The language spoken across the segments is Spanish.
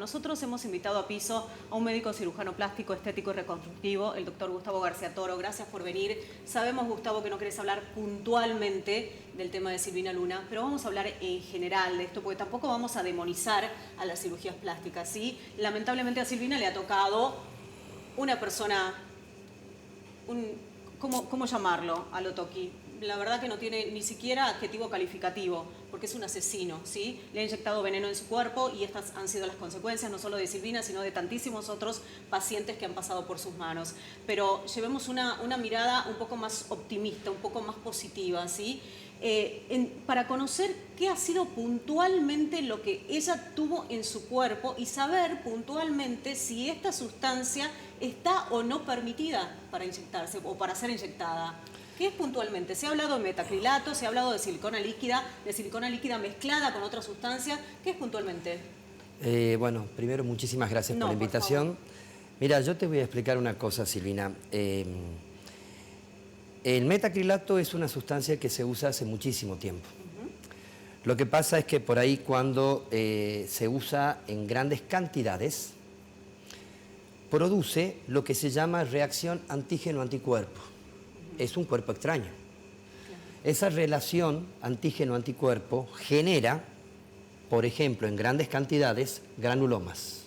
Nosotros hemos invitado a piso a un médico cirujano plástico, estético y reconstructivo, el doctor Gustavo García Toro. Gracias por venir. Sabemos, Gustavo, que no querés hablar puntualmente del tema de Silvina Luna, pero vamos a hablar en general de esto, porque tampoco vamos a demonizar a las cirugías plásticas, ¿sí? Lamentablemente a Silvina le ha tocado una persona, ¿cómo llamarlo a lo Toqui? La verdad que no tiene ni siquiera adjetivo calificativo, porque es un asesino, ¿sí? Le ha inyectado veneno en su cuerpo y estas han sido las consecuencias no solo de Silvina, sino de tantísimos otros pacientes que han pasado por sus manos. Pero llevemos una mirada un poco más optimista, un poco más positiva, ¿sí? Para conocer qué ha sido puntualmente lo que ella tuvo en su cuerpo y saber puntualmente si esta sustancia está o no permitida para inyectarse o para ser inyectada. ¿Qué es puntualmente? Se ha hablado de metacrilato, se ha hablado de silicona líquida mezclada con otra sustancia. ¿Qué es puntualmente? Bueno, primero muchísimas gracias por la invitación. Mira, yo te voy a explicar una cosa, Silvina. El metacrilato es una sustancia que se usa hace muchísimo tiempo. Lo que pasa es que por ahí cuando se usa en grandes cantidades, produce lo que se llama reacción antígeno-anticuerpo. Es un cuerpo extraño. Esa relación antígeno-anticuerpo genera, por ejemplo, en grandes cantidades, granulomas.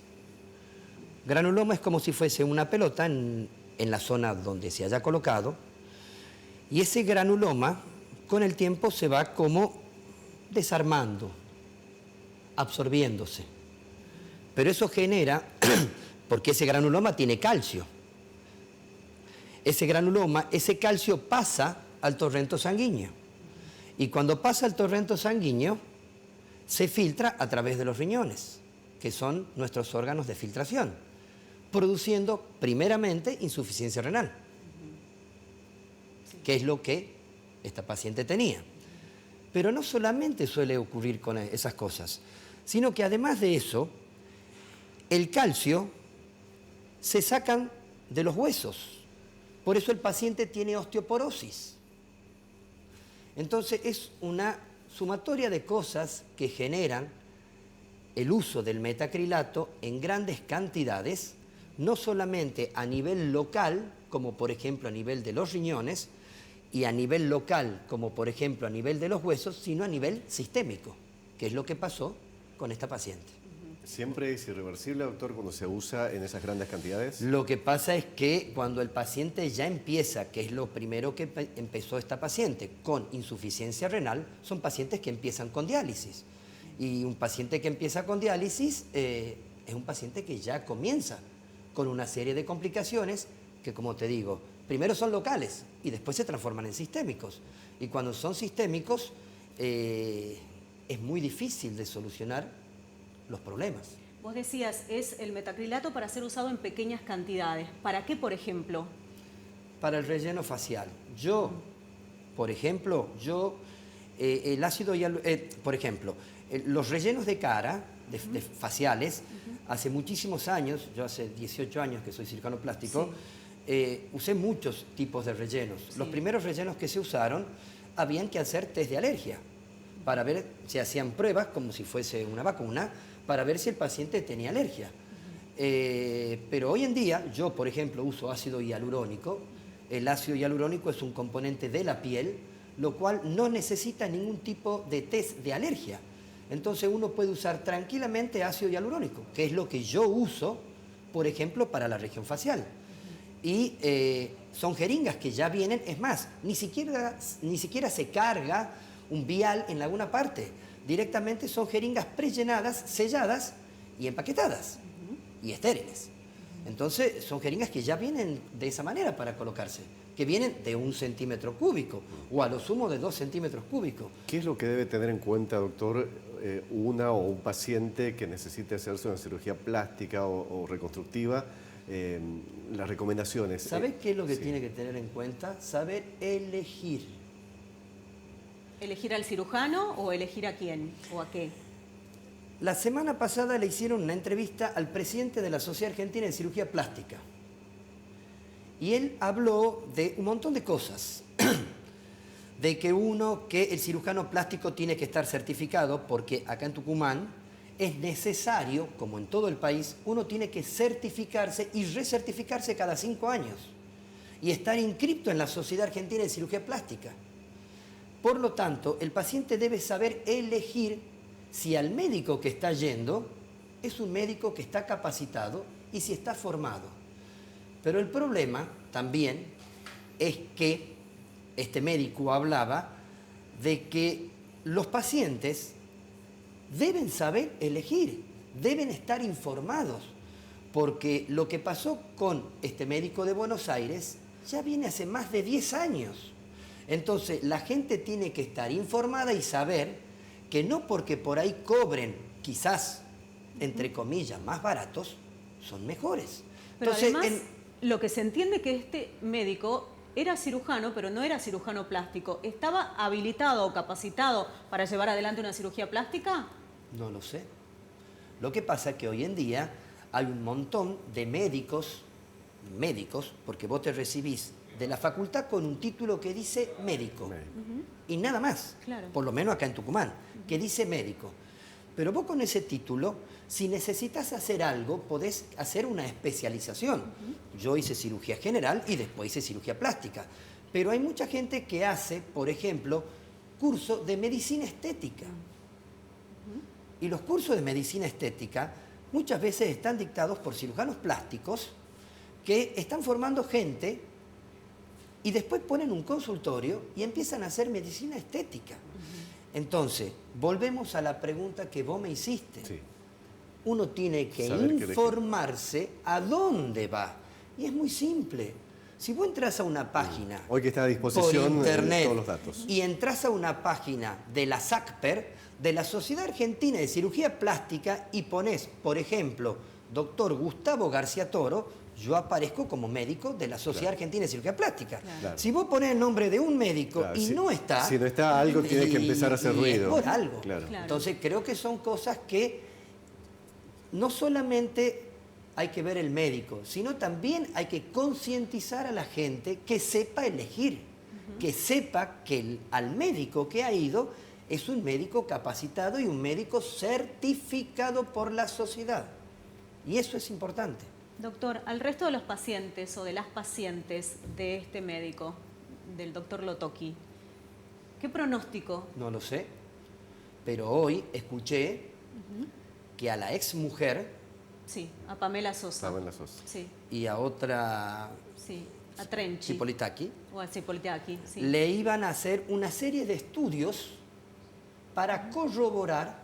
Granuloma es como si fuese una pelota en la zona donde se haya colocado, y ese granuloma con el tiempo se va como desarmando, absorbiéndose. Pero eso genera, porque ese granuloma tiene calcio. Ese granuloma, ese calcio pasa al torrente sanguíneo. Y cuando pasa al torrente sanguíneo, se filtra a través de los riñones, que son nuestros órganos de filtración, produciendo primeramente insuficiencia renal, que es lo que esta paciente tenía. Pero no solamente suele ocurrir con esas cosas, sino que además de eso, el calcio se sacan de los huesos. Por eso el paciente tiene osteoporosis. Entonces es una sumatoria de cosas que generan el uso del metacrilato en grandes cantidades, no solamente a nivel local, como por ejemplo a nivel de los riñones, y a nivel local, como por ejemplo a nivel de los huesos, sino a nivel sistémico, que es lo que pasó con esta paciente. ¿Siempre es irreversible, doctor, cuando se usa en esas grandes cantidades? Lo que pasa es que cuando el paciente ya empieza, que es lo primero que empezó esta paciente, con insuficiencia renal, son pacientes que empiezan con diálisis. Y un paciente que empieza con diálisis es un paciente que ya comienza con una serie de complicaciones que, como te digo, primero son locales y después se transforman en sistémicos. Y cuando son sistémicos es muy difícil de solucionar los problemas. Vos decías, es el metacrilato para ser usado en pequeñas cantidades. ¿Para qué, por ejemplo? Para el relleno facial. Yo, por ejemplo, el ácido por ejemplo, los rellenos de cara, de faciales, hace muchísimos años, yo hace 18 años que soy cirujano plástico, usé muchos tipos de rellenos. Los primeros rellenos que se usaron, habían que hacer test de alergia, para ver, se hacían pruebas como si fuese una vacuna, para ver si el paciente tenía alergia. Pero hoy en día, yo por ejemplo uso ácido hialurónico. El ácido hialurónico es un componente de la piel, lo cual no necesita ningún tipo de test de alergia. Entonces uno puede usar tranquilamente ácido hialurónico, que es lo que yo uso, por ejemplo, para la región facial. Y son jeringas que ya vienen, es más, ni siquiera se carga un vial en alguna parte. Directamente son jeringas prellenadas, selladas y empaquetadas y estériles. Entonces son jeringas que ya vienen de esa manera para colocarse, que vienen de 1 centímetro cúbico o a lo sumo de 2 centímetros cúbicos. ¿Qué es lo que debe tener en cuenta, doctor, una o un paciente que necesite hacerse una cirugía plástica o reconstructiva? Las recomendaciones. ¿Sabes qué es lo que tiene que tener en cuenta? Saber elegir. ¿Elegir al cirujano o elegir a quién o a qué? La semana pasada le hicieron una entrevista al presidente de la Sociedad Argentina de Cirugía Plástica. Y él habló de un montón de cosas. De que el cirujano plástico tiene que estar certificado, porque acá en Tucumán es necesario, como en todo el país, uno tiene que certificarse y recertificarse cada 5 años y estar inscripto en la Sociedad Argentina de Cirugía Plástica. Por lo tanto, el paciente debe saber elegir si al médico que está yendo es un médico que está capacitado y si está formado. Pero el problema también es que este médico hablaba de que los pacientes deben saber elegir, deben estar informados, porque lo que pasó con este médico de Buenos Aires ya viene hace más de 10 años. Entonces, la gente tiene que estar informada y saber que no porque por ahí cobren, quizás, entre comillas, más baratos, son mejores. Pero Entonces, además, lo que se entiende que este médico era cirujano, pero no era cirujano plástico. ¿Estaba habilitado o capacitado para llevar adelante una cirugía plástica? No lo sé. Lo que pasa es que hoy en día hay un montón de médicos, porque vos te recibís de la facultad con un título que dice médico. Y nada más, Claro. por lo menos acá en Tucumán, que dice médico. Pero vos con ese título, si necesitas hacer algo, podés hacer una especialización. Yo hice cirugía general y después hice cirugía plástica. Pero hay mucha gente que hace, por ejemplo, curso de medicina estética. Y los cursos de medicina estética muchas veces están dictados por cirujanos plásticos que están formando gente y después ponen un consultorio y empiezan a hacer medicina estética. Entonces, volvemos a la pregunta que vos me hiciste. Sí. Uno tiene que Saber qué informarse a dónde va. Y es muy simple. Si vos entras a una página Hoy que está a disposición por internet todos los datos. y entras a una página de la SACPER, de la Sociedad Argentina de Cirugía Plástica, y pones, por ejemplo, doctor Gustavo García Toro, yo aparezco como médico de la Sociedad Argentina de Cirugía Plástica. Claro. Si vos ponés el nombre de un médico Claro, y no está... Si no está, algo tiene que empezar a hacer y ruido. es por algo. Claro. Claro. Entonces creo que son cosas que no solamente hay que ver el médico, sino también hay que concientizar a la gente que sepa elegir, que sepa que al médico que ha ido es un médico capacitado y un médico certificado por la sociedad. Y eso es importante. Doctor, al resto de los pacientes o de las pacientes de este médico, del doctor Lotoki, ¿qué pronóstico? No lo sé, pero hoy escuché que a la ex mujer Sí, a Pamela Sosa. Estaba en la SOS. Sí, y a otra sí, a Trenchi. Cipolitaki O a Cipolitaki, sí. le iban a hacer una serie de estudios para corroborar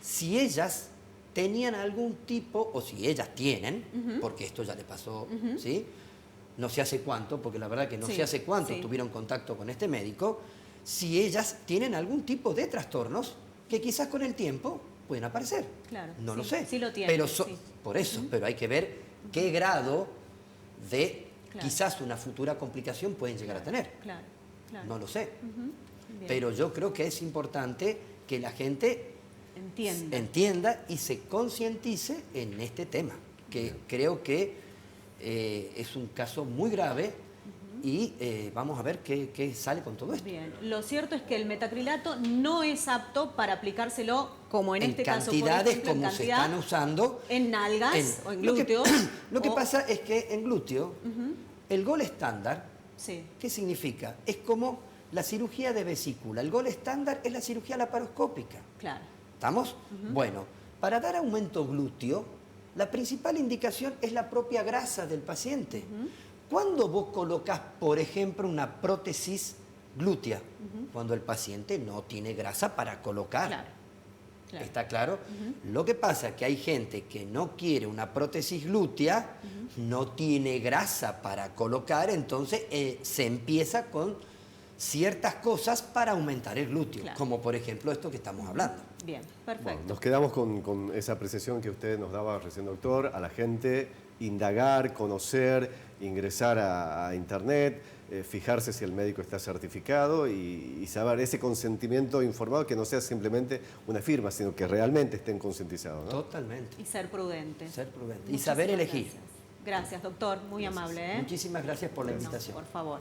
si ellas tenían algún tipo, o si ellas tienen, porque esto ya le pasó, ¿sí? No sé hace cuánto, porque la verdad que no Sí, sé hace cuánto sí. tuvieron contacto con este médico, si ellas tienen algún tipo de trastornos que quizás con el tiempo pueden aparecer. Claro, No lo sí, sé. sí lo tienen, Pero sí. por eso, pero hay que ver qué grado de Claro. quizás una futura complicación pueden llegar a tener. Claro, claro. No lo sé. Bien. Pero yo creo que es importante que la gente Entienda. y se concientice en este tema, que creo que es un caso muy grave y vamos a ver qué sale con todo esto. Bien, lo cierto es que el metacrilato no es apto para aplicárselo, como en este caso, por cantidades ejemplo, en como se cantidad, están usando. en nalgas o en glúteos. Lo que o- pasa es que en glúteo, el gol estándar, Sí, ¿qué significa? Es como la cirugía de vesícula. El gol estándar es la cirugía laparoscópica. claro. ¿Estamos? Bueno, para dar aumento glúteo, la principal indicación es la propia grasa del paciente. ¿Cuándo vos colocas, por ejemplo, una prótesis glútea? Cuando el paciente no tiene grasa para colocar. Claro, claro. ¿Está claro? Lo que pasa es que hay gente que no quiere una prótesis glútea, no tiene grasa para colocar, entonces se empieza con ciertas cosas para aumentar el glúteo, Claro. como por ejemplo esto que estamos hablando. Bien, perfecto. Bueno, nos quedamos con esa apreciación que usted nos daba recién, doctor, a la gente indagar, conocer, ingresar a internet, fijarse si el médico está certificado y saber ese consentimiento informado, que no sea simplemente una firma, sino que realmente estén concientizados, ¿no? Totalmente. Y ser prudente. Ser prudente. Y Muchísimas saber elegir. Gracias, Gracias, doctor. Muy amable. Muchísimas gracias por la No, invitación. por favor.